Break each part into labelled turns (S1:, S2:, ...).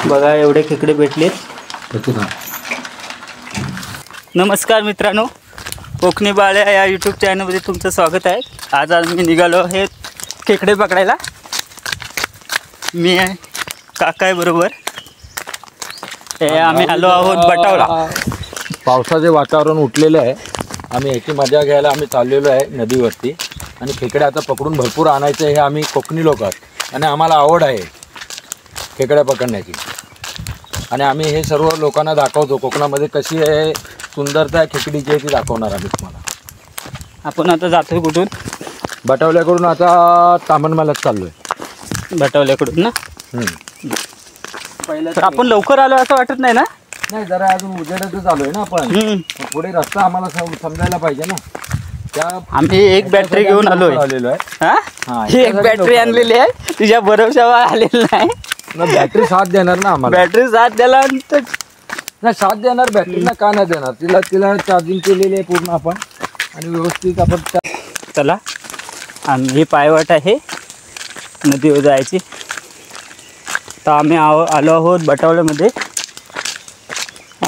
S1: बघा एवढे खेकडे भेटलेत. नमस्कार मित्रांनो, कोकणी बाळ्या या यूट्यूब चॅनलमध्ये तुमचं स्वागत आहे. आज आम्ही निघालो आहे खेकडे पकडायला. मी आहे, काका आहे बरोबर. आम्ही आलो आहोत बटावला.
S2: पावसाचे वातावरण उठलेलं आहे. आम्ही याची मजा घ्यायला आम्ही चाललेलो आहे नदीवरती. आणि खेकडे आता पकडून भरपूर आणायचं हे आम्ही कोकणी लोक आहोत आणि आम्हाला आवड आहे खेकड्या पकडण्याची. आणि आम्ही हे सर्व लोकांना दाखवतो कोकणामध्ये कशी आहे सुंदरता आहे खेकडीची आहे ती दाखवणार आम्ही तुम्हाला.
S1: आपण आता जातोय कुठून?
S2: बटावल्याकडून आता तामणमालात चाललो आहे.
S1: बटावल्याकडून ना?
S2: पहिलं
S1: तर आपण लवकर आलो असं वाटत नाही ना?
S2: नाही, जरा अजून उजेडातच आलोय ना आपण. पुढे रस्ता आम्हाला समजायला पाहिजे ना. त्या
S1: आम्ही एक बॅटरी घेऊन आलेलो आहे.
S2: हा,
S1: एक बॅटरी आणलेली आहे, तुझ्या भरोशावर आलेली नाही.
S2: बॅटरी साथ देणार ना आम्हाला.
S1: बॅटरी साथ द्यायला
S2: नाही, साथ देणार बॅटरीला का नाही देणार. तिला चार्जिंग केलेली आहे पूर्ण आपण आणि व्यवस्थित आपण.
S1: चला, ही पायवाट आहे नदीवर जायची. तर आम्ही आलो आहोत बटावल्यामध्ये.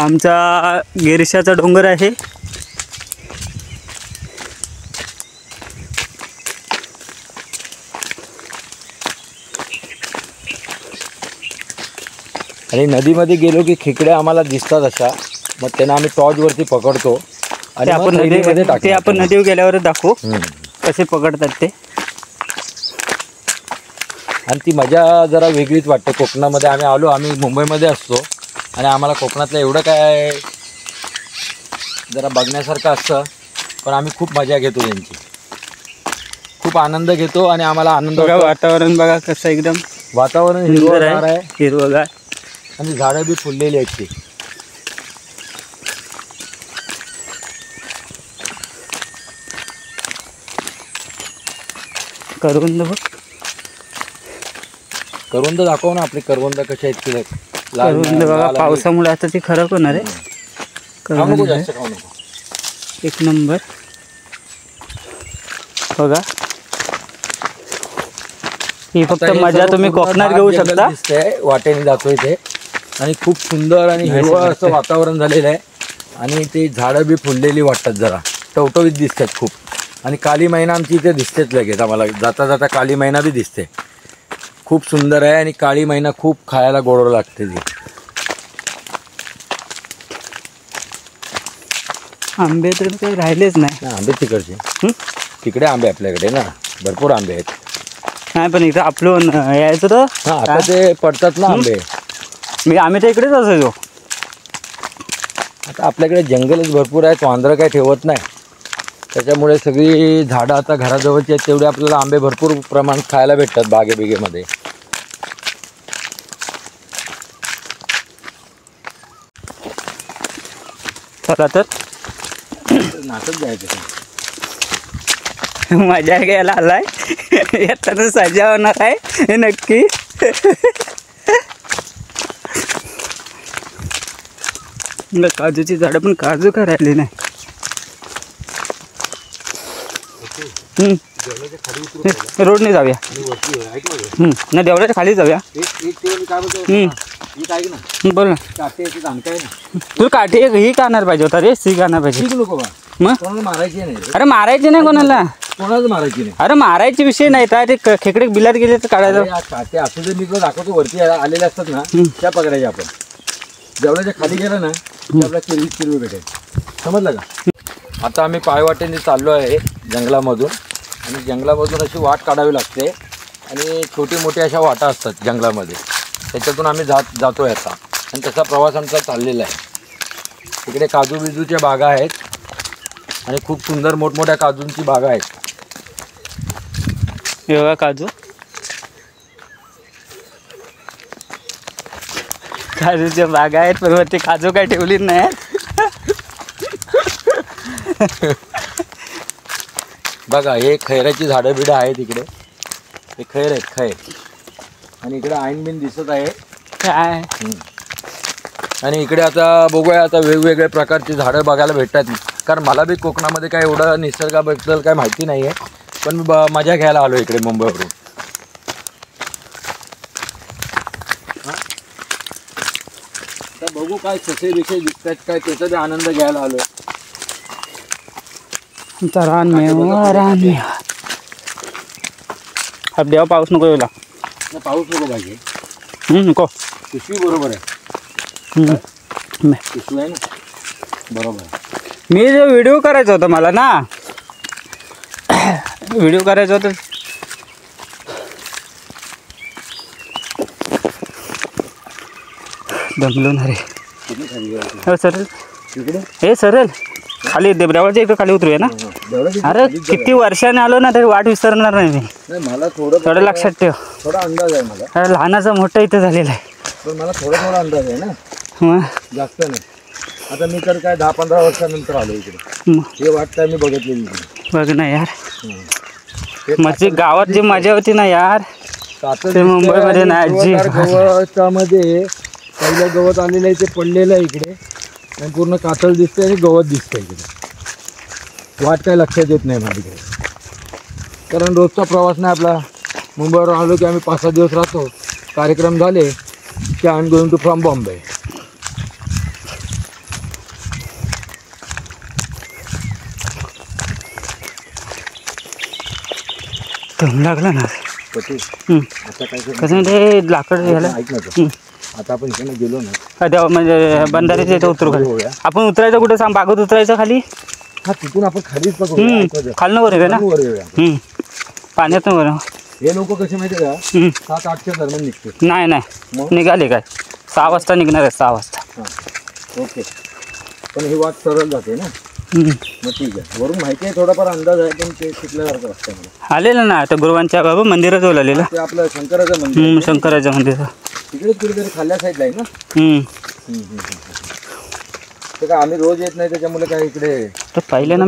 S1: आमचा गिरीशाचा डोंगर आहे.
S2: आणि नदीमध्ये गेलो की खेकड्या आम्हाला दिसतात अशा, मग त्यांना आम्ही टॉर्चवरती पकडतो आणि
S1: आपण नदीमध्ये टाकतो. आपण नदीवर गेल्यावर दाखवू कसे पकडतात ते.
S2: आणि ती मजा जरा वेगळीच वाटते कोकणामध्ये. आम्ही आलो, आम्ही मुंबईमध्ये असतो आणि आम्हाला कोकणातलं एवढं काय जरा बघण्यासारखं असतं, पण आम्ही खूप मजा घेतो त्यांची, खूप आनंद घेतो आणि आम्हाला आनंद.
S1: वातावरण बघा कसं एकदम
S2: वातावरण हिरवगार आहे,
S1: हिरवगार
S2: आणि झाडं बी फुललेली आहेत ती.
S1: करवंद बघ,
S2: करवंद दाखव ना. आपले करवंद कसे आहेत तिला.
S1: करवंद बघा, पावसामुळे आता ती खराब होणार आहे.
S2: जास्त खाऊ नको.
S1: एक नंबर बघा. ही फक्त मजा तुम्ही कोकणात घेऊ शकता.
S2: दिसतंय वाटेने जातोय ते, आणि खूप सुंदर आणि हिरवळ असं वातावरण झालेलं आहे. आणि ते झाडं बी फुललेली वाटतात, जरा टवटवीत दिसतात खूप. आणि काली मैना आमची इथे दिसतेच लगेच आम्हाला. जाता जाता काली मैना बी दिसते. खूप सुंदर आहे आणि काळी मैना खूप खायला गोड लागते ती.
S1: आंबे तर काही राहिलेच नाही.
S2: आंबे तिकडचे, तिकडे आंबे आपल्याकडे ना भरपूर आंबे आहेत.
S1: नाही पण इथं आपलं यायचं तर.
S2: हां, आता ते पडतात ना आंबे.
S1: आम्ही तर इकडेच असायचो.
S2: आता आपल्याकडे जंगलच भरपूर आहे, वांदरं काय ठेवत नाही. त्याच्यामुळे सगळी झाडं आता घराजवळची आहेत, तेवढे आपल्याला आंबे भरपूर प्रमाणात खायला भेटतात बागेबिगेमध्ये.
S1: चला तर
S2: नाचत जायचं.
S1: मजा घ्यायला आलाय. येताना सजा होणार आहे हे नक्की. काजूची झाडं पण काजू का राहिली नाही. रोडने जाऊया. ना देवळाच्या खाली जाऊया. बोल ना. तू काठी ही काढणार पाहिजे होता रे. सी काढणार पाहिजे.
S2: मग मारायची नाही.
S1: अरे मारायची नाही कोणाला.
S2: कोणाच मारायची नाही.
S1: अरे मारायची विषय नाही. तर खेकडे बिलात गेले तर काढायचं.
S2: काटे असं जर मी तुला दाखवतो वरती आलेले असतात ना, त्या पकडायचे आपण. जेवढ्याच्या खाली गेलं ना आपला किरवी भेटेल. समजलं का? आता आम्ही पायवाटेने चाललो आहे जंगलामधून. आणि जंगलामधून अशी वाट काढावी लागते. आणि छोटी मोठी अशा वाटा असतात जंगलामध्ये, त्याच्यातून आम्ही जातोय आता. आणि तसा प्रवास आमचा चाललेला आहे. तिकडे काजू बिजूच्या बागा आहेत आणि खूप सुंदर मोठमोठ्या काजूंची बागा आहेत.
S1: हे बघा काजू, काजूच्या बागा आहेत, पण ते काजू काय ठेवली नाही.
S2: बघा हे खैराची झाडं बिडं आहेत इकडे. हे खैर आहेत, खैर. आणि इकडे ऐनबिन दिसत आहे
S1: काय.
S2: आणि इकडे आता बघूया, आता वेगवेगळ्या प्रकारची झाडं बघायला भेटतात. कारण मला बी कोकणामध्ये काय एवढं निसर्गाबद्दल काय माहिती नाही आहे, पण मजा घ्यायला आलो इकडे मुंबईवरून. आता बघू काय ससे बिसे दिसतात काय, त्याचा बी आनंद घ्यायला आलो.
S1: रान अब देवा पाऊस नको येऊला.
S2: पाऊस नको पाहिजे.
S1: नको.
S2: पिशवी बरोबर आहे. पिशवी आहे ना, बरोबर आहे.
S1: मी जो व्हिडिओ करायचा होता मला ना, व्हिडिओ करायचा होता. दमलो ना रे. सरळ हे सरळ खाली देबरावरच्या इकडे खाली उतरूया ना. अरे किती वर्षाने आलो ना तरी वाट विसरणार नाही मी.
S2: मला थोडं
S1: लक्षात ठेव.
S2: थोडा अंदाज आहे मला.
S1: अरे लहानाचा मोठा इथे झालेला आहे.
S2: पण मला थोडा अंदाज आहे ना,
S1: मग
S2: जास्त नाही. आता मी तर काय 10-15 वर्षानंतर आलो इकडे. हे वाट काय मी बघितलेली
S1: बघ ना यार, माझी गावात जी मजा होती ना यार, ते मुंबईमध्ये नाही.
S2: गवतामध्ये पहिलं गवत आलेलं आहे ते पडलेलं आहे इकडे, आणि पूर्ण कातळ दिसते आणि गवत दिसतं इकडे. वाट काय लक्षात येत नाही माझ्याकडे, कारण रोजचा प्रवास नाही आपला. मुंबईवर आलो की आम्ही 5-6 दिवस राहतो. कार्यक्रम झाले की I am going to from Bombay.
S1: दम लागला ना.
S2: आता काय
S1: कसं ते लाकड घ्यायला.
S2: ऐक ना, आता आपण इकडे गेलो ना,
S1: तेव्हा म्हणजे बंधाऱ्याच्या इथं उतरू खाली. आपण उतरायचं कुठं सांग, बागत उतरायचं खाली.
S2: हा तिथून आपण खालीच पकडू,
S1: खालनं वर येऊया ना,
S2: वर येऊया.
S1: पाण्यातून वर.
S2: हे लोक कसे माहिती का, 7-8च्या दरम्यान निघते.
S1: नाही निघाले काय 6 वाजता निघणार आहे. 6 वाजता.
S2: हां ओके. पण ही वाट सरळ जाते ना, मग ठीक आहे. वरून माहिती आहे, थोडाफार अंदाज आहे, पण ते शिकल्यासारखं असतं मला.
S1: आलेलं ना आता गुरुवांच्या बाबा मंदिराजवळ आलेलं.
S2: ते आपलं शंकराचं मंदिर,
S1: शंकराचं मंदिर
S2: तिकडेच कुठेतरी खाल्ल्या साईडला आहे ना. तर काय आम्ही रोज येत नाही त्याच्यामुळे काय इकडे
S1: तर पहिले ना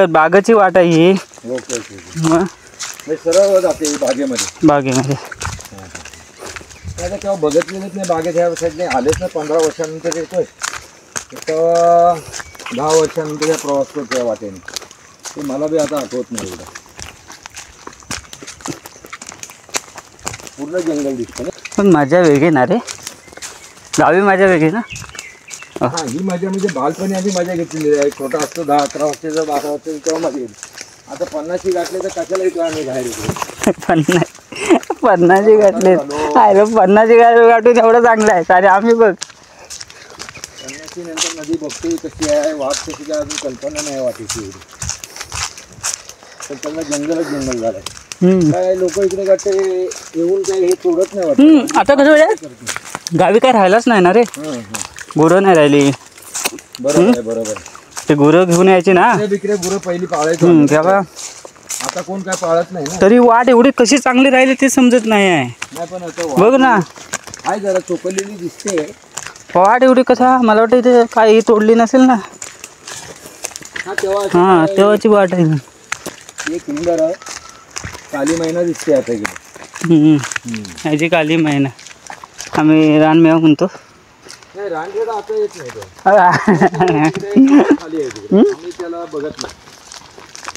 S1: बागाची वाट आहे ही.
S2: Okay okay. मग सरळ जाते बागेमध्ये.
S1: बागेमध्ये
S2: आता केव्हा बघितलेलंच नाही बागेत. ह्या साईडने आलेच ना, 15 वर्षानंतर येतोय. तेव्हा 10 वर्षानंतर या प्रवास करतो या वाटेने. ते मला बी आता आठवत नाही एवढं. पूर्ण जंगल दिसतं ना,
S1: पण मजा वेगळी ना रे, गावी मजा वेगळी ना.
S2: हां ही मजा म्हणजे बालपणी आम्ही मजा घेतलेली आहे. छोटा असतो 10-11 वर्षाचा 12 वर्षाचा तेव्हा मजा येते. आता 50 गाठले तर कशाला येतो आम्ही बाहेर येतो.
S1: 50 गाठले. अरे 50 गाठून एवढं चांगलं आहे. अरे आम्ही बघ
S2: 50 नंतर नदी बघतोय कशी आहे, वाट कशी काय अजून कल्पना नाही वाटेची एवढी. तर त्यांना जंगल झालं. काय लोक इकडे गाठे येऊन काय हे तोडत नाही वाटत.
S1: आता कसं वेळ गावी काय राहिलाच नाही ना रे. गुरं नाही राहिली.
S2: बरोबर.
S1: ते गुरं घेऊन यायची ना,
S2: बिकरे गुरं पहिली पाळायची
S1: तेव्हा.
S2: आता कोण काय पाळत नाही ना.
S1: तरी वाट एवढी कशी चांगली राहिली ते समजत नाही आहे.
S2: नाही पण आता
S1: बघ ना,
S2: आहे जरा चोपडलेली दिसते
S1: वाट एवढी. कसा मला वाटतं इथे काही तोडली नसेल ना. तेव्हाची वाट आहे.
S2: एक सुंदर काली महिना दिसते आता इकडे.
S1: ह्याची काली महिना आम्ही रानमेवा म्हणतो.
S2: नाही रानगड आता येत नाही तो. खाली आहे तिकडे. आम्ही त्याला बघत नाही.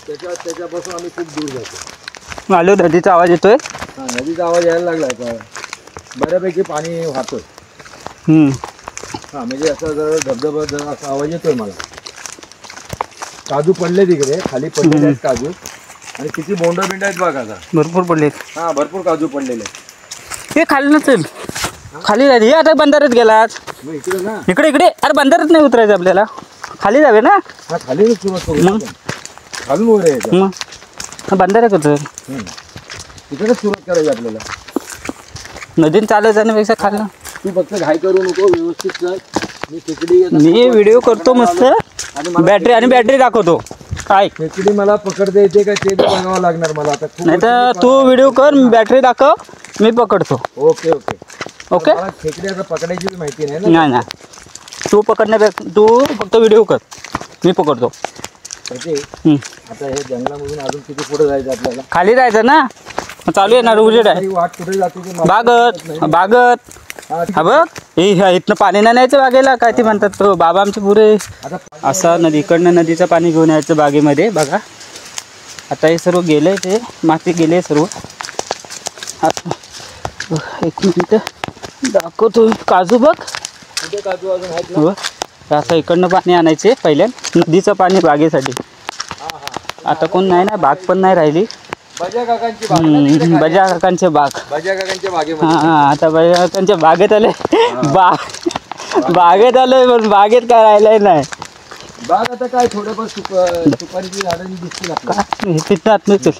S2: त्याच्यापासून आम्ही खूप दूर जातो.
S1: आलो, नदीचा आवाज येतोय.
S2: हां नदीचा आवाज यायला लागला आता. बऱ्यापैकी पाणी वाहतोय. हां म्हणजे असं जरा धबधबा जरा असा आवाज येतोय मला. काजू पडले तिकडे खाली, पडलेले आहेत काजू. आणि किती बोंड बिंड आहेत बघा आता.
S1: भरपूर पडले.
S2: हां भरपूर काजू पडलेले आहेत.
S1: हे खाली नसेल, खाली राहिली. हे आता बंधाऱ्यात गेलात.
S2: मग इकडे ना,
S1: इकडे अरे बंधाऱ्यात नाही उतरायचं आपल्याला, खाली जावे ना.
S2: हा खाली सुरुवात करू. खालून वर यायचं.
S1: मग बंधाऱ्यात होतं.
S2: तिकडेच सुरुवात करायची आपल्याला.
S1: नदीन चालत जाण्यापेक्षा खाल्लं.
S2: तू फक्त घाई करू नको, व्यवस्थित कर. मी खेकडी
S1: मी व्हिडिओ करतो मस्त, बॅटरी दाखवतो. काय
S2: खेकडी मला पकडता येते का ते बघावं लागणार मला आता.
S1: नाही तर तू व्हिडिओ कर, बॅटरी दाखव, मी पकडतो.
S2: Okay okay
S1: okay.
S2: मला खेकडी आता पकडायची माहिती नाही ना.
S1: नाही तू पकडण्यापेक्षा तू फक्त व्हिडिओ कर, मी पकडतो.
S2: आता हे जंगलामधून अजून किती पुढे जायचं आपल्याला.
S1: खाली जायचं ना, चालू आहे ना, उजेड आहे.
S2: वाट कुठे जाते
S1: बागत. हा बघ, इथनं पाणी नाही न्यायचं बागेला. काय ते म्हणतात तो बाबा आमचे पुरे. असा इकडनं नदीचं पाणी घेऊन यायचं बागेमध्ये. बघा आता हे सर्व गेलंय, ते माती गेले सर्व. एक मिनिट दाखवतो. काजू बघ
S2: कुठे काजू अजून आहेत ना?
S1: हो असं इकडनं पाणी आणायचे पहिल्या नदीचं पाणी बागेसाठी. आता कोण नाही ना, बाग पण नाही राहिली.
S2: बजा काकांची बाग ना तिकडे खाली.
S1: बजा काकांचे बाग.
S2: बजा काकांच्या बागेमध्ये.
S1: हां आता बजा काकांच्या बागेत आले. बागेत आलोय पण बागेत काय राहिलंय नाही.
S2: बाग आता काय थोडंफार सुपारीची झाडं दिसतील आपल्याला.
S1: काय तिथं आत नाही. चल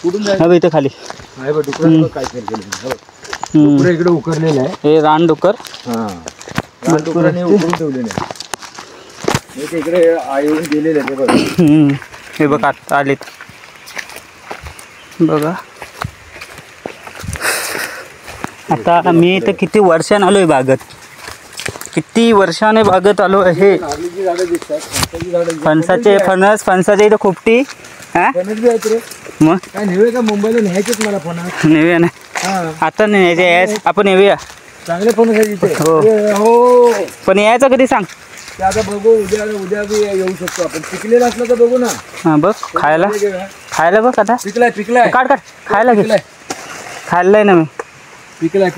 S2: कुठून
S1: हा
S2: जायचं?
S1: बघ इथं खाली.
S2: आहे बघ डुकरांचं काय केलं. डुकर इकडे उकरलेलं आहे.
S1: हे रानडुक्कर.
S2: हां डुकरांनी उकरून ठेवलेलं आहे. मी ते इकडे येऊन गेलेले आहे ते बघ.
S1: हे बघ आता आलेत बघा. आता मी इथं किती वर्षाने आलोय बागत. किती वर्षाने बागत आलो आहे.
S2: नारळीची झाडं दिसतात. फणसाची झाडं दिसतात.
S1: फणसाचे फणसाच्या इथं खोपटी. हा
S2: फणस बी आहेत रे.
S1: मग
S2: काय नेवे का मुंबईला न्यायचेच मला फणस.
S1: नेऊया ना
S2: हां
S1: आता नाही यायचं. आपण येऊया
S2: चांगले फणस आहे इथे.
S1: हो.
S2: हो
S1: पण यायचं कधी सांग.
S2: ते आता बघू उद्या बी येऊ शकतो आपण. पिकलेलं असलं तर बघू ना.
S1: हां बघ खायला खायला बघ आता.
S2: पिकलाय
S1: काढ खायला घे. खाल्लंय ना मी.
S2: पिकलाय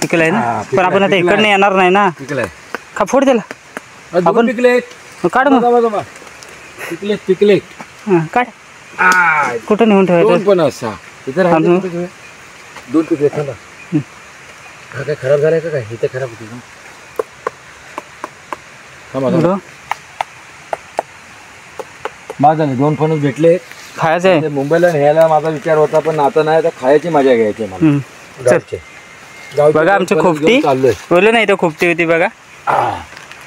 S1: पिकलाय ना.
S2: हा,
S1: पण आपण आता
S2: पिकलाय.
S1: इकडनं येणार नाही ना.
S2: पिकलाय
S1: खा फोड त्याला.
S2: आपण पिकले
S1: काढ मग.
S2: पिकले
S1: हां काढ. कुठं नेऊन
S2: दोन
S1: ठेवायचं.
S2: पण असा इथे राहिले कुठे ठेवले? दोन पिकले थांबा. हा काय खराब झालाय का काय? इथे खराब होती ना. थांबा माझा नाही. दोन फणस भेटले.
S1: खायचं आहे.
S2: ते मुंबईला न्यायला माझा विचार होता पण आता नाही. तर खायची मजा घ्यायची मला.
S1: चल बघा आमची खोपटी.
S2: चाललोय.
S1: बोललो ना इथं खोपटी होती बघा.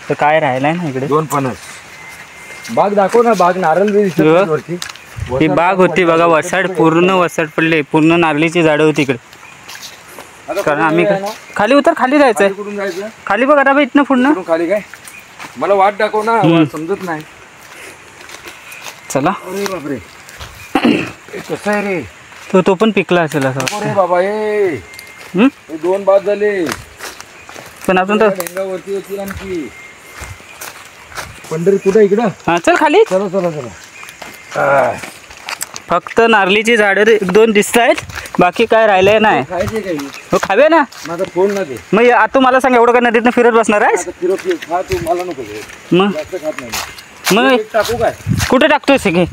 S1: तर काय राहिलाय ना इकडे.
S2: दोन फणस. बाग दाखव ना. बाग नारळ बी दिसत
S1: हो.
S2: वरती.
S1: ही बाग होती बघा. वसाड पूर्ण वसाड पडले. पूर्ण नारळीची झाडं होती इकडे.
S2: आता
S1: कारण
S2: कुठून
S1: आम्ही
S2: जायचं ना?
S1: खाली उतर. खाली जायचंय.
S2: खाली कुठून जायचं?
S1: खाली बघ आता इथनं पुढनं.
S2: कुठून खाली काय? मला वाट दाखव ना. समजत नाही.
S1: चला.
S2: अरे बापरे हे कसं आहे रे.
S1: तो पण पिकला असेल असं.
S2: अरे बाबा हे
S1: हम्म?
S2: दोन बाद झाले.
S1: पण आपण तर
S2: ढेंगावरती होती आणखी. पंढरी कुठं इकडं.
S1: हां चल खाली.
S2: चला चला चला.
S1: फक्त नारळीची झाडं एक दोन दिसत आहेत. बाकी काय राहिलंय नाही.
S2: खायचे काही
S1: हो खावे ना.
S2: माझा फोन ना दे.
S1: मग आता मला सांग एवढं काय नदीतनं फिरत बसणार आहेस.
S2: आता फिरव खा तू. मला नको दे.
S1: मग
S2: जास्त खात नाही.
S1: मग
S2: एक टाकू काय?
S1: कुठे टाकतोय सगळे.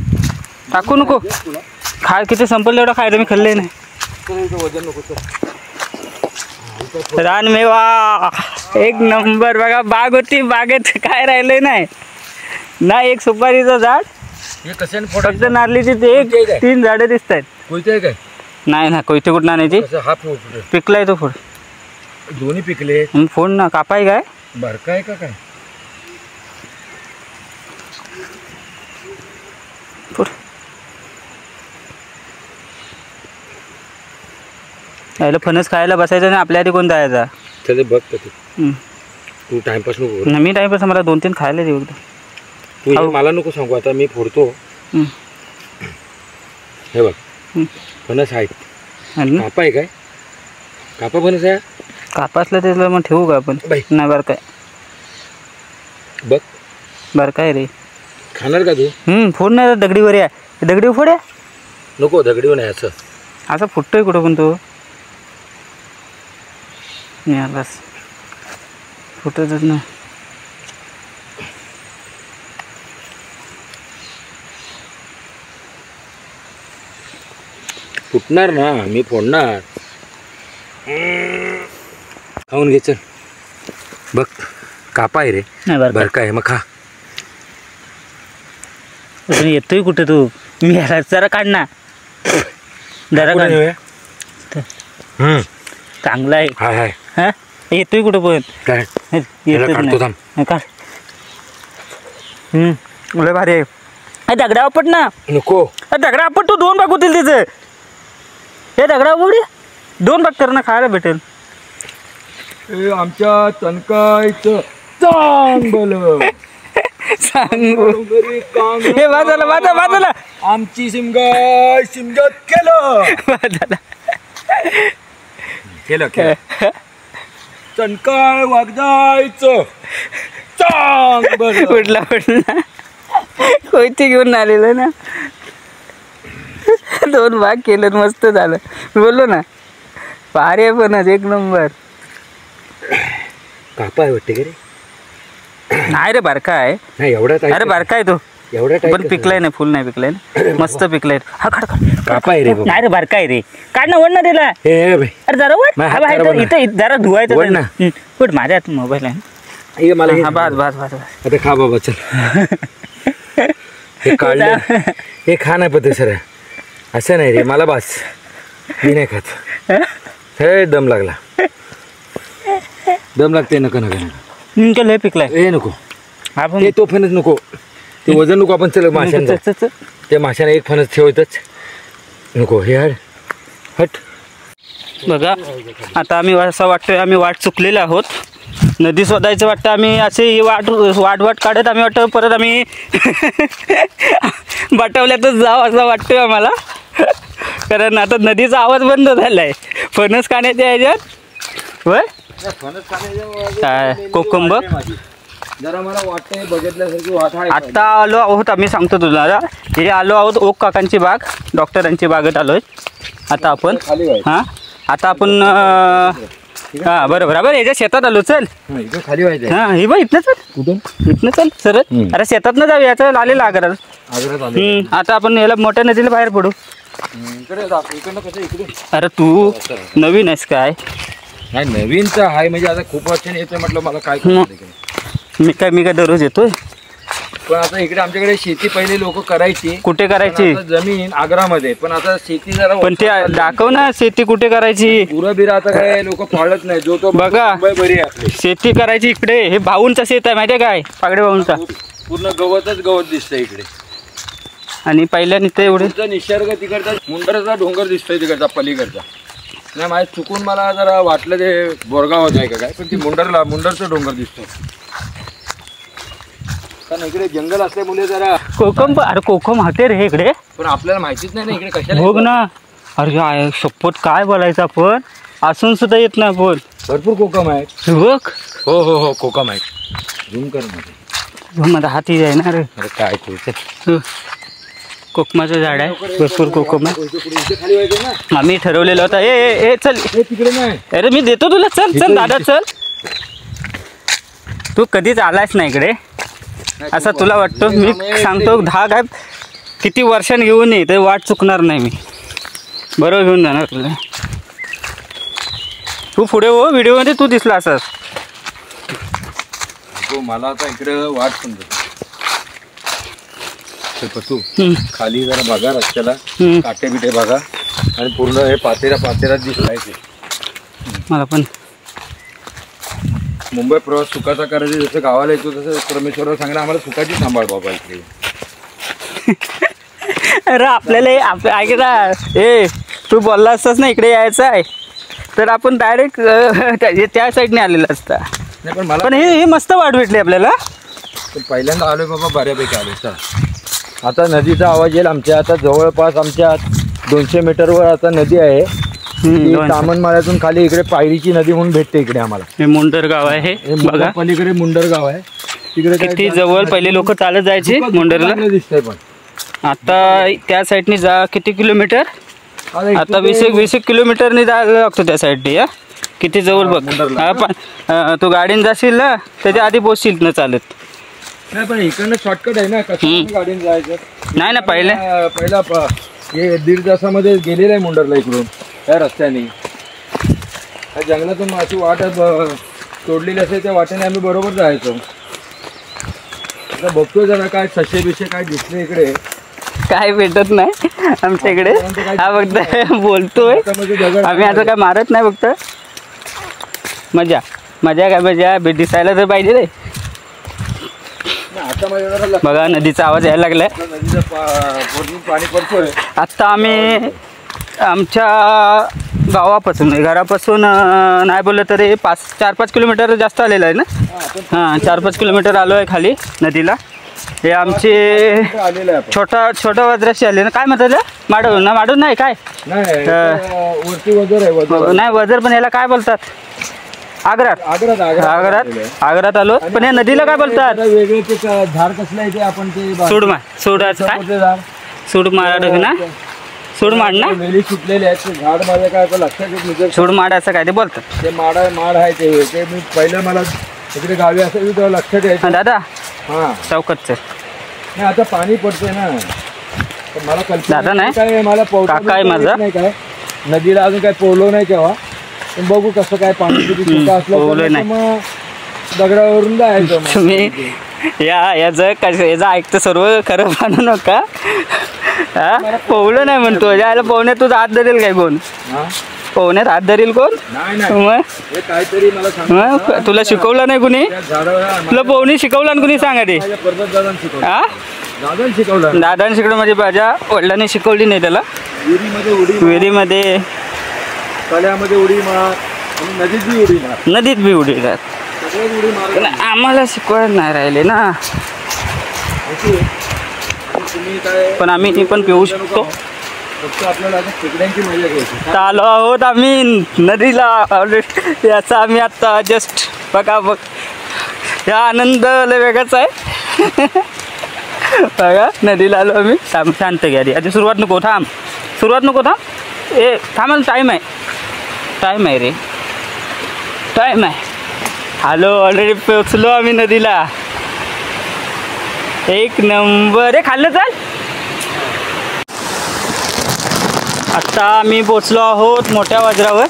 S1: टाकू नको.
S2: दे तुला.
S1: खा किती संपलं एवढं खायचं. मी खाल्लंय नाही.
S2: चल इथं वजन नको. चल.
S1: रानमेवा एक नंबर बघा. बाग होती. बागेत काय राहिलंय नाही ना. एक सुपारीचं झाड.
S2: हे कशाने
S1: फक्त
S2: फोडायचं?
S1: नारळीची ते एक 3 झाडं दिसत आहेत.
S2: कोयते आहे काय?
S1: नाही ना कोयते कुठं आणायची.
S2: कसं हा फोड
S1: पिकलाय तो फोड.
S2: दोन्ही पिकले.
S1: फोड ना. कापाय काय
S2: बारका आहे का काय?
S1: फोड. यायला फणस खायला बसायचं आणि आपल्या आधी कोण जायचा.
S2: त्याचे बघ तर तू टाइमपास नको करू.
S1: मी टाइमपास मला 2-3 खायला देऊ एकदा.
S2: तू हे मला नको सांगू. आता मी फोडतो. हे बघ फणस आहे. कापा आहे काय? कापा फणस आहे.
S1: कापा असलं त्याला मग ठेवू का आपण.
S2: बाई.
S1: नाही बरं काय.
S2: बघ
S1: बरं काय रे.
S2: खाणार का तू?
S1: फोड नाही. दगडीवर या. दगडी फोड या.
S2: नको दगडीवर नाही. असं
S1: फुटतोय कुठं पण तो. बस फुटतच ना.
S2: फुटणार ना. मी फोडणार. खाऊन घे. चल बघ कापा आहे रे.
S1: नाही बरं
S2: बरं काय मग खा.
S1: अजून येतोय कुठं तू. मी याला जरा काढ ना. जरा काढ. चांगला आहे.
S2: हाय हाय.
S1: हा येतोय कुठं पण.
S2: काय
S1: येतच
S2: काढतो थांब.
S1: नाही. काढ. लय भारी आहे. दगडा आपट ना.
S2: नको.
S1: दगडा आपट. तू 2 भाग होतील तिचं. हे दगडा उडी 2 भाग कर ना. खायला भेटेल.
S2: आमच्या तनकायचं चांगलं
S1: सांगू. हे बाजूला बाजूला बाजूला.
S2: आमची शिमगाय शिमगत केलं.
S1: बाजूला
S2: केलं केलं. तनकाय वागदायचं चांगलं.
S1: कुठला कोयती घेऊन आलेलं ना. 2 भाग केलं. मस्त झालं. बोललो ना. भारी आहे पण एक नंबर.
S2: कापा आहे वाटते का रे?
S1: नाही रे बारका आहे.
S2: नाही एवढा टाईट.
S1: अरे बारका आहे तो.
S2: एवढा टाईट
S1: पण पिकलाय नाही, फुल नाही पिकलाय ना. मस्त पिकलाय. हा काढ काढ.
S2: कापा आहे रे बाबा.
S1: नाही रे बारका आहे रे. काढ ना, वड ना त्याला.
S2: हे भाई
S1: अरे जरा वड.
S2: माझ्या
S1: हा बाहेर
S2: हातावर
S1: इथं इथं जरा धुवायचं.
S2: वड ना.
S1: पण माझ्या हात मोबाईल आहे ना.
S2: हे मला
S1: हा बस बस बस.
S2: आता खा बाबा चल. हे काढलं. हे खा नाही पद्धत सर. असं नाही रे, मला बस. मी नाही खात. हे दम लागला. दम लागते. नको नको
S1: लय पिकलाय.
S2: हे नको.
S1: आपण
S2: ते तो फणस नको. ते वजन नको. आपण चल माशांचं. ते माशाने एक फणस ठेवतच नको. हे हट हट.
S1: बघा आता आम्ही असं वाटतोय आम्ही वाट चुकलेलो आहोत. नदी शोधायचं वाटतं आम्ही असे वाट काढत आम्ही वाटतं परत आम्ही बाटवल्यातच जावं असं वाटतंय आम्हाला. कारण आता नदीचा आवाज बंद झाला आहे फणस खाण्याच्या ह्याच्यात. होय काय कोकम बघ.
S2: जरा मला वाटतं बघितल्यासारखी वाट आहे.
S1: आत्ता आलो आहोत आम्ही, सांगतो तुला. हे आलो आहोत ओक काकांची बाग, डॉक्टरांची बागेत आलोय आता आपण. हां आता आपण हां बरोबर. बरं याच्या शेतात आलो. चल
S2: खाली व्हायचं.
S1: हां हे बघ इथनं चल.
S2: कुठून?
S1: इथनं चल सरळ. अरे शेतात न जाऊ, याचं आलेलं आग्रात. आता आपण याला मोठ्या नदीला बाहेर पडू. अरे तू नवीन आहेस काय?
S2: नाही नवीनच आहे म्हणजे आता खूप वर्षांनी येतोय म्हटलं मला काय.
S1: मी काय दररोज येतोय.
S2: पण आता इकडे आमच्याकडे शेती पहिले लोक करायची.
S1: कुठे करायची?
S2: जमीन आग्रामध्ये. पण आता शेती जरा.
S1: पण ते दाखव ना शेती कुठे करायची.
S2: पुरं बिरा आता काय लोक पाळत नाही. जो तो
S1: बघा
S2: बरी आहे.
S1: शेती करायची इकडे. हे भाऊंचा शेत आहे माहितीये काय? पागडे भाऊंचा.
S2: पूर्ण गवतच गवत दिसतंय इकडे.
S1: आणि पहिल्या निघतं एवढे
S2: निसर्ग तिकडचा मुंडरचा डोंगर दिसतोय तिकडचा पलीकडचा. नाही माझ्या चुकून मला जरा वाटलं ते बोरगावात आहे का काय. पण ती मुंडरचा डोंगर दिसतो. कारण इकडे जंगल असल्यामुळे जरा
S1: कोकम. अरे कोकम होते रे इकडे.
S2: पण आपल्याला माहितीच नाही ना इकडे कशाला.
S1: बघ ना. अरे शपथ काय बोलायचं आपण. असून सुद्धा येत नाही बोल.
S2: भरपूर कोकम आहे.
S1: बघ.
S2: हो हो हो कोकम आहे. झूम कर मध्ये.
S1: माझा हाती आहे ना रे.
S2: अरे काय ते
S1: कोकमाचं झाड आहे. भरपूर कोकम आहे.
S2: खाली व्हायचं ना.
S1: आम्ही ठरवलेलं होतं. ए चल.
S2: तिकडे नाही.
S1: अरे मी देतो तुला. चल चल दादा चल. तू कधीच आलायस ना इकडे असं तुला वाटतं. मी सांगतो 10 काय किती वर्षांनी घेऊन ये तर वाट चुकणार नाही मी. बरोबर घेऊन जाणार तुला. तू पुढे हो व्हिडिओमध्ये तू दिसला असं.
S2: मला आता इकडे वाट समजत. तू खाली जरा बघा रस्त्याला काटे बिटे बघा. आणि पूर्ण हे पातेरा दिसलाय.
S1: मला पण
S2: मुंबई प्रवास सुखाचा करायचं. जसं गावाला येतो तसं परमेश्वराला सांगणं आम्हाला सुखाची सांभाळ बाबा इकडे.
S1: अरे आपल्याला ऐक ना. तू बोलला असतास ना इकडे यायचं आहे तर आपण डायरेक्ट त्या साईडने आलेलं असता.
S2: नाही पण मला
S1: पण हे मस्त वाट भेटली आपल्याला.
S2: पहिल्यांदा आलोय बाबा. बऱ्यापैकी आलोय. चला आता नदीचा आवाज येईल आमच्या. आता जवळपास आमच्या 200 मीटरवर आता नदी आहे. तामनमाळ्यातून खाली इकडे पायरीची नदी म्हणून भेटते इकडे आम्हाला. हे
S1: मुंडर गाव आहे. बघा
S2: पलीकडे मुंडर गाव आहे. तिकडे
S1: किती जवळ पहिले लोक चालत जायचे मुंडरला.
S2: दिसतंय पण
S1: आता त्या साईडने जा. किती किलोमीटर? आता 20 किलोमीटरने जायला लागतो त्या साईडने. किती जवळ बघ. तू गाडीने जाशील ना त्याच्या आधी पोचशील ना चालत.
S2: नाही पण इकडनं शॉर्टकट आहे ना. कसं गाडीने जायचं.
S1: नाही ना
S2: पहिला हे 1.5 तासामध्ये गेलेलं आहे मुंडरला इकडून त्या रस्त्याने. जंगलातून अशी वाट तोडलेली असेल त्या वाटेने आम्ही बरोबर जायचो. आता बघतोय जरा काय सशे बिशे काय दिसले इकडे.
S1: काय भेटत नाही आमच्या इकडे. हा फक्त बोलतोय आम्ही. आता काय मारत नाही फक्त. मजा काय मजा दिसायला तर पाहिजे रे. बघा नदीचा आवाज यायला लागलाय.
S2: पाणी पडतोय.
S1: आत्ता आम्ही आमच्या गावापासून घरापासून नाही बोललं तरी 4-5 किलोमीटर जास्त आलेलं आहे ना. हां 4-5 किलोमीटर आलो आहे खाली नदीला. हे आमचे छोटा वज्राशी आले ना. काय म्हणतात माडून नाही काय
S2: वरती वजर आहे.
S1: नाही वजर पण याला काय बोलतात? आग्रात आलो. पण या नदीला काय बोलतात?
S2: वेगळे ते झाड कसलं आहे ते आपण ते
S1: सूड मारा ना. सूड माड ना,
S2: वेली सुटलेले आहेत. ते झाड माझ्या काय आता लक्षात येत नाही.
S1: सूड माड असं काय ते बोलतात.
S2: ते माड आहे ते मी पहिलं मला तिकडे गावी असायचं तेव्हा लक्षात यायचं.
S1: दादा
S2: हां
S1: चौकतच
S2: नाही आता पाणी पडतंय ना, तर मला कल्पना
S1: दादा नाही.
S2: काय मला
S1: काका आहे माझा.
S2: नाही काय नदीला अजून काय पोहलो नाही तेव्हा, पण बघू कसं काय पाणी किती छोटं असलं तर मग दगडावरून जायचं.
S1: तुम्ही याचं ऐकतं सर्व खरं मानू नका. हा पोहलं नाही म्हणतो, यायला पोहण्यात तुझा हात धरेल काय कोण? पोहण्यात हात धरेल कोण? मग
S2: काहीतरी मला
S1: मग तुला शिकवलं नाही कुणी? तुला पोहणी शिकवलं ना कुणी? सांगा ते. हा दादाने शिकवलं म्हणजे माझ्या वडिलांनी शिकवली नाही त्याला. विहिरीमध्ये
S2: तळ्यामध्ये उडी मार आणि नदीत बी उडी मार.
S1: पण आम्हाला शिकवायला नाही राहिले ना. पण आम्ही पण पिऊ शकतो.
S2: आपल्याला खेकड्यांची मजा घ्यायची.
S1: आलो आहोत आम्ही नदीला. याचा आम्ही आता जस्ट बघा बघ, या आनंद लय वेगळाच आहे. बघा नदीला आलो आम्ही. शांत घ्या रे, आधी सुरुवात नको. सुरुवात नको. ए थांब, टाईम आहे रे, टाईम आहे. आलो ऑलरेडी पोचलो आम्ही नदीला. एक नंबर. रे खाल्लं चाल. आत्ता आम्ही पोचलो आहोत मोठ्या बाजारावर.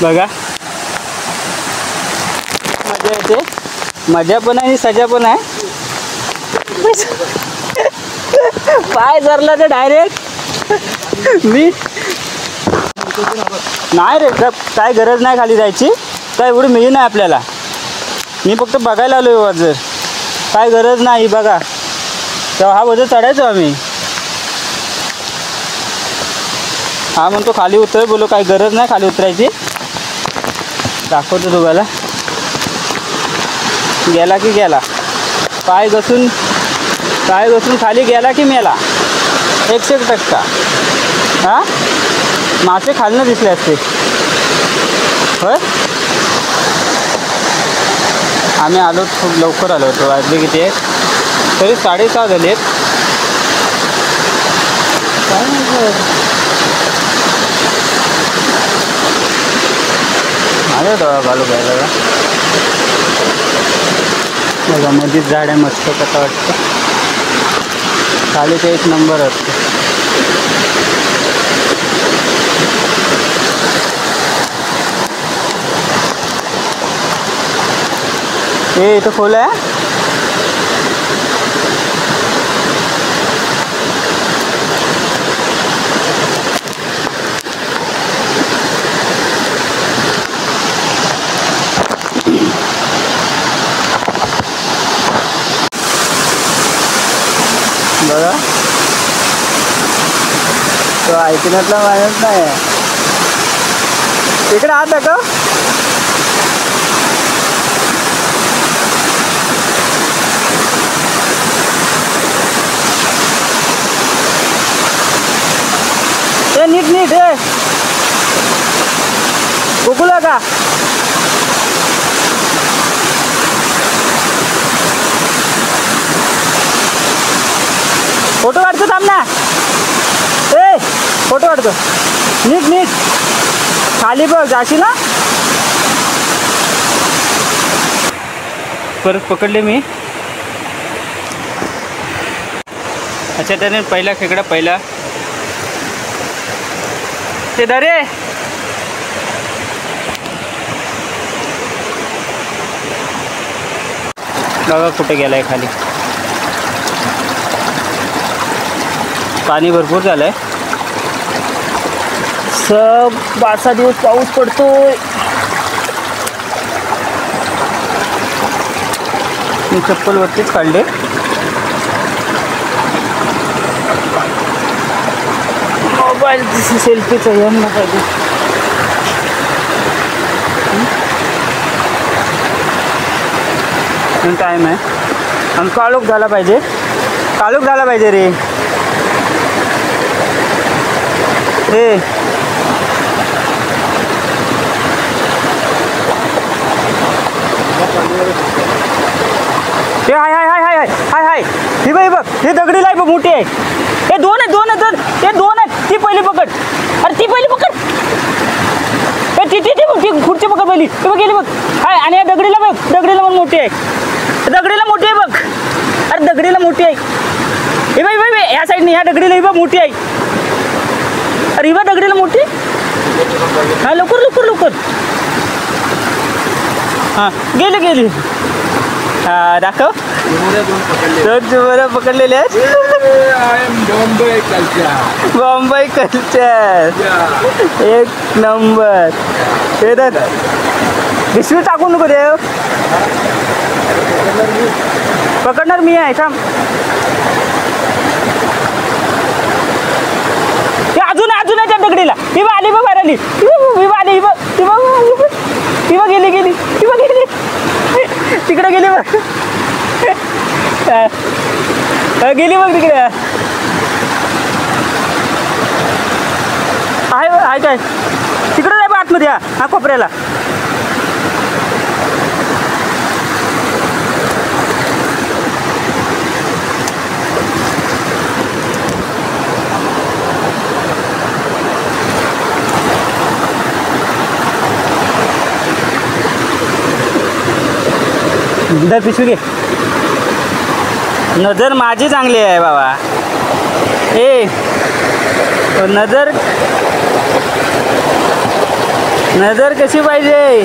S1: बघा मजा येते, मजा पण आहे आणि सजा पण आहे. पाय धरला तर डायरेक्ट मी नाही रे, काय गरज नाही खाली जायची. काय एवढी मिळी नाही आपल्याला. मी फक्त बघायला आलो आहे वजर, काय गरज नाही. बघा तेव्हा हा वजर चढायचो आम्ही. हा म्हणतो खाली उतर, बोलो काही गरज नाही खाली उतरायची. दाखवतो तुम्हाला. गेला की गेला, पाय घसून खाली गेला की मेला. 100%. हां मासे खालनं दिसले असते होय. आम्ही आलो खूप लवकर आलो होतो. वाजले किती आहे तरी 6:30 झाले आहेत. आलो डोळा घालू घ्यायला बघा. मध्येच झाड आहे मस्त, कसं वाटतं. खाली ते एक नंबर असतो. हे इथं खोल आहे. बघा तो ऐकण्यातला माणूस नाही. इकडे आत का नीट हे गोकुला का? फोटो काढतो थांब ना. ए फोटो काढतो. नीट खाली बघ, जाशील ना. परत पकडले मी. अच्छा त्याने पहिला खेकडा पहिला ते धरे. बघा कुठे गेलाय खाली. पाणी भरपूर झालंय. 5-6 दिवस पाऊस पडतोय. मी चप्पल वरतीच काढले. मोबाईल सेल्फीचा यांना पाहिजे. टाईम आहे आणि काळोख झाला पाहिजे. रे. हे हाय हाय हाय हाय ही बघ हे दगडीला आहे बघ, मोठी आहे. हे दोन आहेत. ती पहिली पकड, अरे ती पहिली पकड. ती खुर्ची पकड पहिली. ती बघ गेली बघ. हाय आणि या दगडीला बघ, दगडीला पण मोठी आहे. दगडीला मोठी आहे बघ. अरे दगडीला मोठी आहे. हे बाई या साईडने ह्या दगडीला ही बघ मोठी आहे. अरे ही बघ दगडीला मोठी. हा लवकर. हां गेली. हा दाखव. दोन चिमोऱ्या पकडलेल्या आहेत. बॉम्बई कल्चर एक नंबर. हे तर पिशवी टाकू नको देव. पकडणार मी आहे थांब. ते अजून आहे त्या दगडीला. ही बघ आली बघ बाहेर आली. ही बघ गेली. तिकडे गेली बघ. गेली बघ तिकडे. आहे काय तिकडे जाय बघ आतमध्ये. हा कोपऱ्याला. दर पिशवी घे. नजर माझी चांगली आहे बाबा. नजर कशी पाहिजे.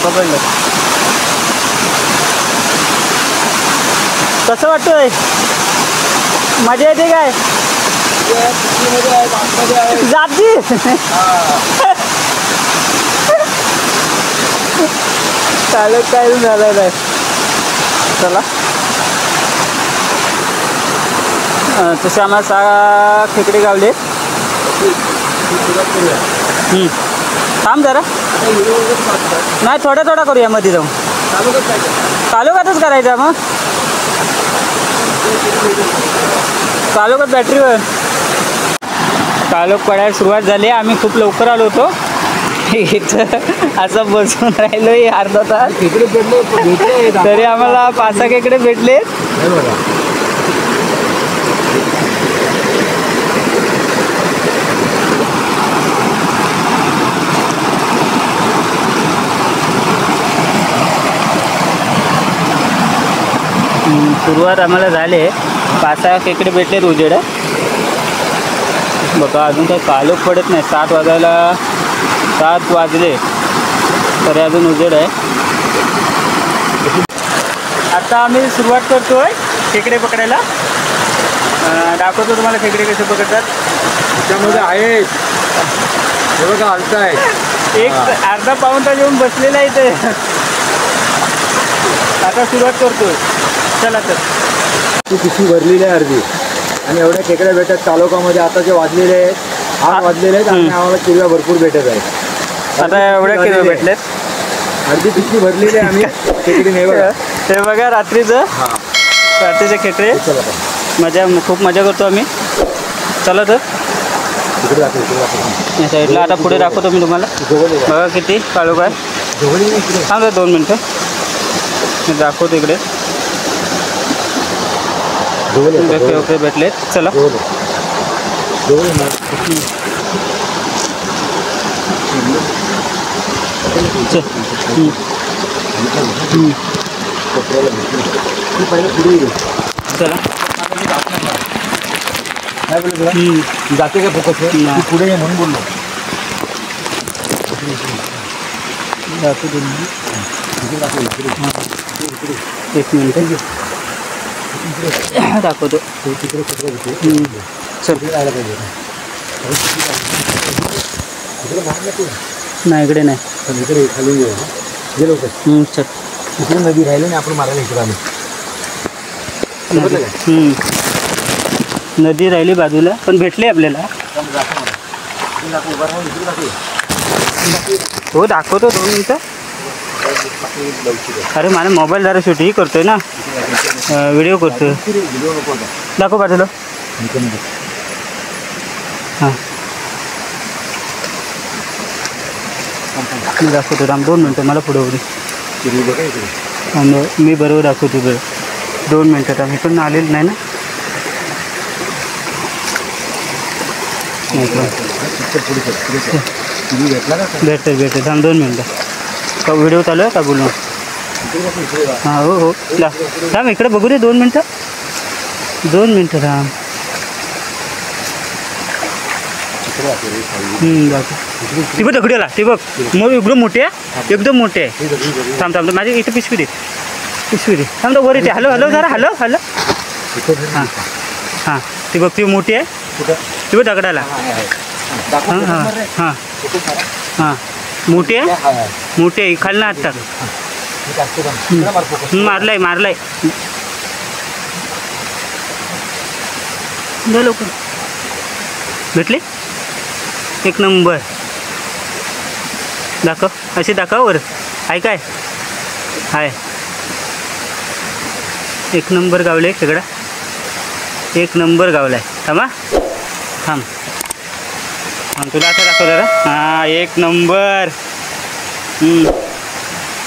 S1: पकडलं. कसं वाटतंय. मजा येते काय. जाती चालत काय झालं नाही. चला तसे आम्हाला 6 खेकडे गावले. थांब जरा. नाही थोडा करूया मध्ये जाऊन. कालोखातच करायचा मग. कालोखात बॅटरीवर कालोख पडायला सुरुवात झाली. आम्ही खूप लवकर आलो होतो. इथं असं बसून राहिलो अर्धा तास. तरी आम्हाला 5-6 खेकडे भेटले. सुरुवात आम्हाला झाली. 5-6 खेकडे भेटलेत उजेड. बघा अजून काही कालोख पडत नाही. 7 वाजले तरी अजून उजेड आहे. आता आम्ही सुरुवात करतोय खेकडे पकडायला. दाखवतो तुम्हाला खेकडे कसे पकडतात.
S2: त्याच्यामध्ये आहेत हे बघा हलता आहे.
S1: एक अर्धा पाऊण तास येऊन बसलेला आहे इथे. आता सुरुवात करतोय. चला तर.
S2: ती पिशवी भरलेली आहे अर्धी आणि एवढ्या खेकड्या भेटतात तालुक्यामध्ये. आता जे वाजलेले आहेत 8 वाजलेले आहेत आणि आम्हाला किरव्या भरपूर भेटत आहेत.
S1: आता एवढ्या किरव्या भेटलेत.
S2: अर्धी पिशवी भरलेली आहे आम्ही खेकडे नाही बघा.
S1: हे बघा रात्रीचे खेकडे. खूप मजा करतो आम्ही. चला तर
S2: इकडे दाखव.
S1: या साईडला आता पुढे दाखवतो मी तुम्हाला. बघा किती काळोख आहे. थांबा 2 मिनटं मी दाखवतो इकडे. ओके भेटलेत. चला चला
S2: जाते का फोकस पुढे म्हणून बोललो.
S1: एक मिनिट दाखवतो. नाही इकडे नाही.
S2: इकडे खाली गेलो
S1: चल.
S2: इकडे नदी राहिली नाही. आपण मारायला इकडे आलो.
S1: नदी राहिली बाजूला पण भेटले आपल्याला. हो दाखवतो 2 मिनिटं. अरे मला मोबाईल जरा शूटिंग करतोय ना. व्हिडिओ करतोय. दाखव बाजूला. हां मी दाखवतो थांब 2 मिनटं मला पुढे होती
S2: चिरी बघा इकडे.
S1: आणि मी बरोबर दाखवतो बरं 2 मिनटं थांब इकडून आलेलं नाही ना
S2: चिकट पुढे चल, पुढे चल. चिरी भेटला का?
S1: भेटते थांब 2 मिनटं का व्हिडिओ चालू आहे का बोलू
S2: इकडे बघ, इकडे बघ.
S1: हां हो थांब इकडे बघू दे 2 मिनटं 2 मिनटं थांब
S2: इकडे आहे रे, खाली.
S1: ती बघ दगडी आला ते बघ मग एकदम मोठे आहे एकदम मोठे आहे
S2: हे दगडी बघ.
S1: थांब माझी इथं पिशवी दे थांब तर वर येते हॅलो जरा हॅलो
S2: इकडे बघ.
S1: हां हां ती बघ ती मोठी आहे
S2: कुठं?
S1: ती बघ दगडाला
S2: आहे, आहे. दाखव,
S1: हां हां
S2: कुठं रे?
S1: हां
S2: कुठं मारा?
S1: हां मोठी आहे
S2: आहे, आहे.
S1: मोठी आहे खाली ना आत्ता
S2: हे टाकतो का? इकडे मार focus.
S1: मारलाय दे लवकर भेटले 1 नंबर दाखव असे दाखव वर आहे काय हाय 1 नंबर गावले सगळा 1 नंबर गावलाय थांब तुला असं दाखव जरा हां 1 नंबर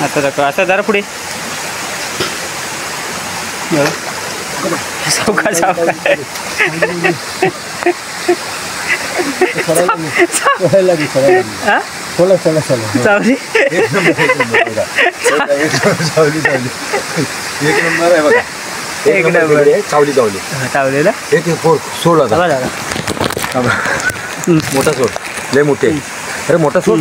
S1: आता दाखव असं जरा पुढे सावकाश चावली
S2: एक नंबर आहे बघा.
S1: एक नंबर
S2: आहे. चावली
S1: चावलेला
S2: एक सोड आता. मोठा सोड लय मोठे अरे मोठा सोड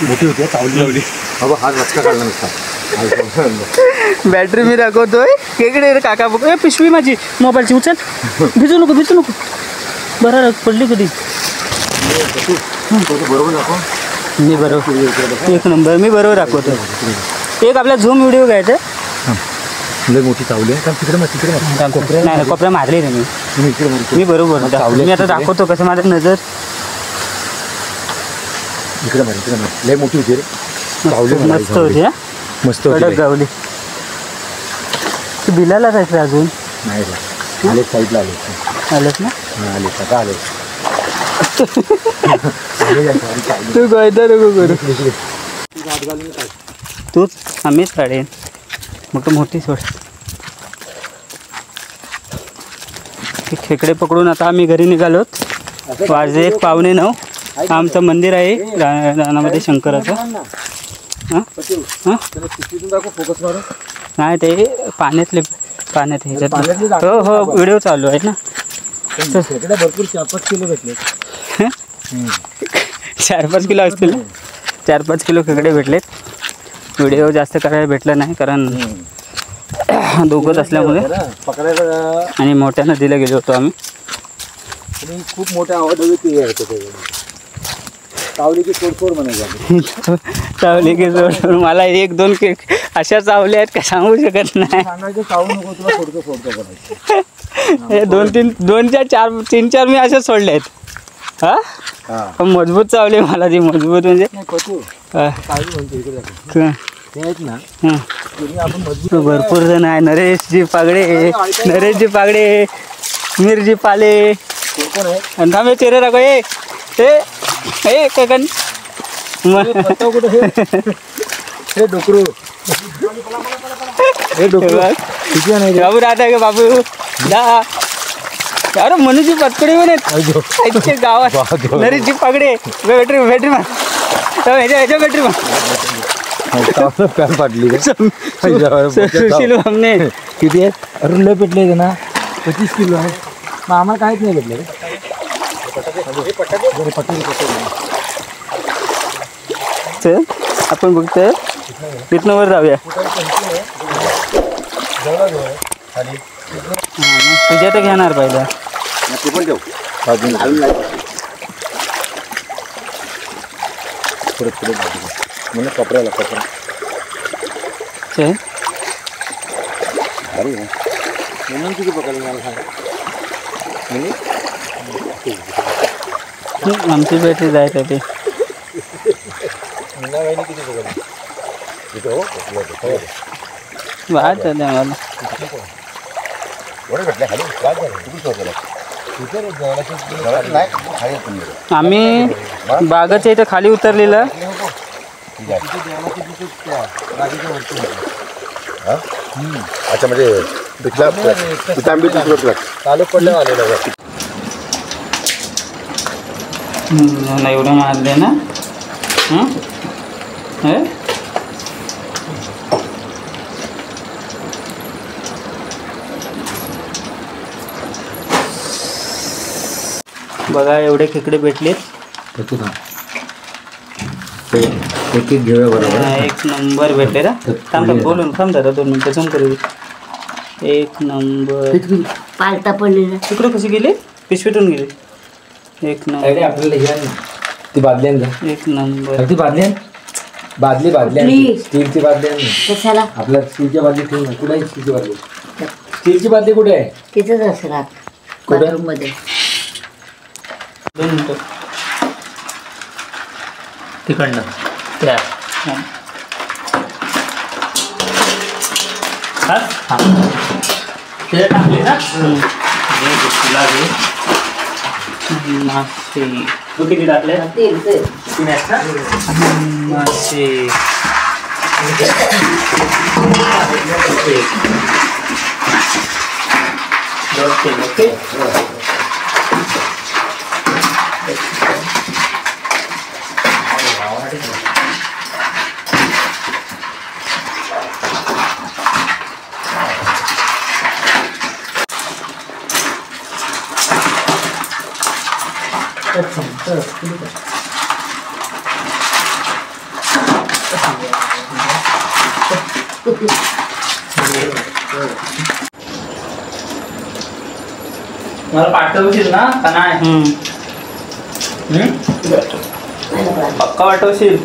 S2: मोठी होती चावली बाबा हा रचका काढला नसता.
S1: बॅटरी मी दाखवतोय इकडे रे काका बघ पिशवी माझी मोबाईलची उचल भिजू नको बरं पडली कधी
S2: बरोबर दाखव.
S1: मी बरोबर 1 नंबर मी बरोबर दाखवतो एक आपला झूम व्हिडिओ घ्यायचा
S2: लय मोठी चावली आहे. तिकडे
S1: नाही कोपऱ्या मारली रे मी बरोबर मी आता दाखवतो कसं माझं नजर
S2: इकडे मार लय मोठी होती रे चावली
S1: मस्त होती हा
S2: मस्त होती
S1: गावली तू बिलाला जायचं अजून
S2: नाही रे आले साईडला
S1: आलेच ना
S2: आले आता आले
S1: तू गायदा नको करू तूच आम्हीच काढेन मोठी सोड खेकडे पकडून आता आम्ही घरी निघालोत वाजले 8:45 आमचं मंदिर आहे रानामध्ये शंकराचं हां
S2: फोकस मारू
S1: नाही ते पाण्यात ह्याच्यात हो व्हिडिओ चालू आहे ना
S2: भरपूर 4-5 किलो भेटले
S1: 4-5 किलो असतील ना 4-5 किलो खेकडे भेटलेत व्हिडिओ जास्त करायला भेटलं नाही कारण दोघंच असल्यामुळे
S2: पकडायला
S1: आणि मोठ्या नदीला गेलो होतो आम्ही
S2: खूप मोठ्या आवाज चावली की सोडसोड म्हणायचं
S1: चावली की सोड मला 1-2 अशा चावल्या आहेत का सांगू शकत नाही
S2: सांगायचं चावू नको तुला सोडतो
S1: हे 2-3-4 मी अशा सोडले आहेत हा मजबूत चावले मला ती मजबूत म्हणजे भरपूर जण आहे नरेशजी पागडे मीरजी पाले आणि थांबे चेहरे राखो ए कगन बाबू राहता का बाबू दा अरे मनुजी पतकडे पण गावात नरेशजी पागडे बॅटरी मार ह्याच्या बॅटरी मार
S2: पॅन फाटली
S1: सुशील भामने
S2: किती आहे अरे लय पेटले ना 25 किलो आहे मग आम्हाला काहीच नाही भेटलं
S1: चल आपण बघतोय तिथनं वर जाऊया तुझ्या तर घेणार पहिलं
S2: ते पण देऊ म्हणजे कपड्याला कपडा
S1: चल
S2: म्हणून किती पकडलं मला सांग
S1: आमची बॅटरी जायचं ते
S2: किती पकडलं
S1: वाट झाली आम्हाला
S2: आम्ही
S1: बागाच्या इथं खाली उतरलेलं.
S3: अच्छा म्हणजे पिकला पितांबी पिकलं
S2: चालू पडलं आलेलं
S1: एवढं मारले ना. बघा एवढे खेकडे भेटलेत.
S2: एक घेऊया बरोबर.
S1: एक नंबर भेटले ना. थांब बोलून थांब जरा 2 मिनिटं झूम करू. एक नंबर.
S4: पालता पडलेला
S1: तिकडे कशी गेले? पिशवीतून गेले. एक नंबर.
S2: आपल्याला घ्या ती बादली आण.
S1: एक नंबर.
S2: ती बादली आण. बादली स्टीलची बादली आण.
S4: कशाला
S2: आपल्या स्टीलच्या बादली ठेवू ना. कुठे आहे स्टीलची बादली? स्टीलची बादली कुठे आहे?
S4: तिथंच असेल आत बाथरूम मध्ये.
S1: 2 मिनिटं.
S2: तिकडनं त्या
S1: ते टाकले ना. मासे तू किती टाकले? मासे ओके.
S5: मला पाठवशील ना का नाही? पक्का पाठवशील?